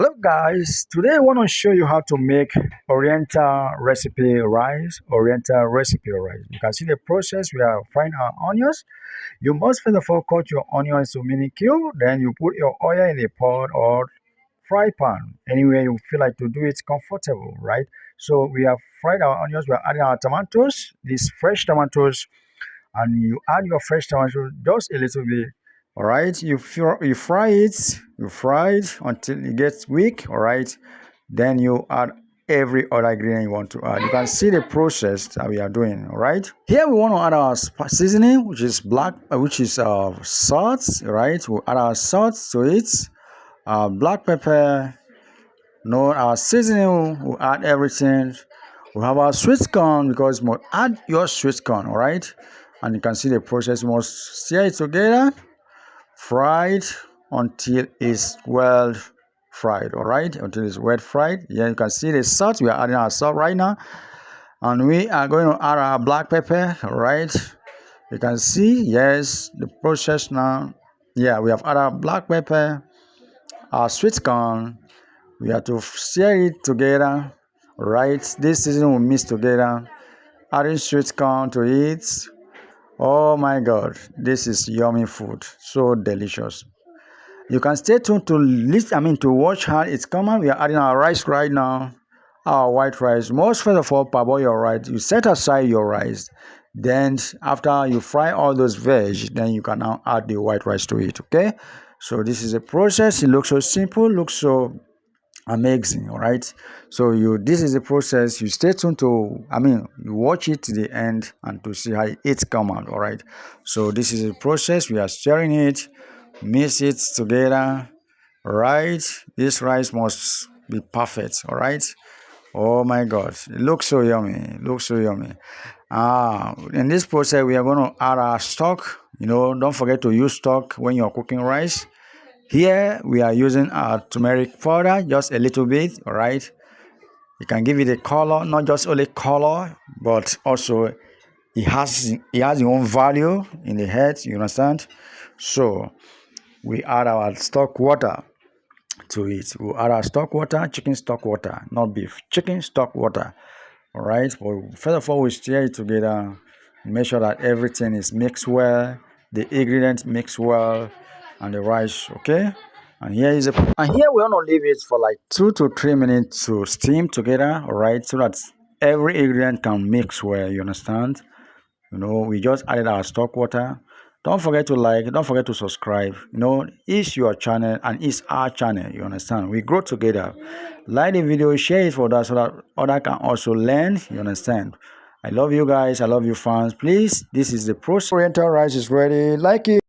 Hello guys, today I want to show you how to make Oriental recipe rice. You can see the process. We are frying our onions. You must first of all cut your onions to mini cube. Then you put your oil in a pot or fry pan, anywhere you feel like to do it comfortable, right? So we have fried our onions. We are adding our tomatoes, these fresh tomatoes, and you add your fresh tomato just a little bit. All right, you fry it until it gets weak. All right, then you add every other ingredient you want to add. You can see the process that we are doing. All right, here we want to add our seasoning, which is salt. Right, we'll add our salt to it, black pepper. No, our seasoning, we'll add everything. We have our sweet corn because must add your sweet corn, all right? And you can see the process. You must stir it together, fry it until it's well fried, all right? Until it's well fried. Yeah, you can see the salt. We are adding our salt right now. And we are going to add our black pepper, all right? You can see, yes, the process now. Yeah, we have added our black pepper, our sweet corn. We have to stir it together, right? This seasoning will mix together. Adding sweet corn to it. Oh my God, this is yummy food, so delicious. You can stay tuned to to watch how it's coming. We are adding our rice right now, our white rice. Most first of all, parboil your rice. You set aside your rice. Then after you fry all those veg, then you can now add the white rice to it. Okay. So this is a process. It looks so simple, looks so amazing. All right, so this is the process. You stay tuned to you watch it to the end and to see how it's come out. All right, so this is the process. We are stirring it, mix it together. Right, this rice must be perfect. All right, oh my God, it looks so yummy, in this process we are going to add our stock. Don't forget to use stock when you're cooking rice. Here we are using our turmeric powder, just a little bit, all right? You can give it a color, not just only color, but also it has its own value in the head, you understand? So we add our stock water to it. We'll add our stock water, chicken stock water, not beef, chicken stock water. All right. Well, first of all, we stir it together, make sure that everything is mixed well, the ingredients mix well, and the rice. Okay. And here we want to leave it for like 2 to 3 minutes to steam together. All right, so that every ingredient can mix well. You understand? We just added our stock water. Don't forget to like, don't forget to subscribe. It's your channel and it's our channel. You understand? We grow together. Like the video, share it for that so that others can also learn. You understand? I love you guys. I love you fans. Please, this is the process. Oriental rice is ready. Like it.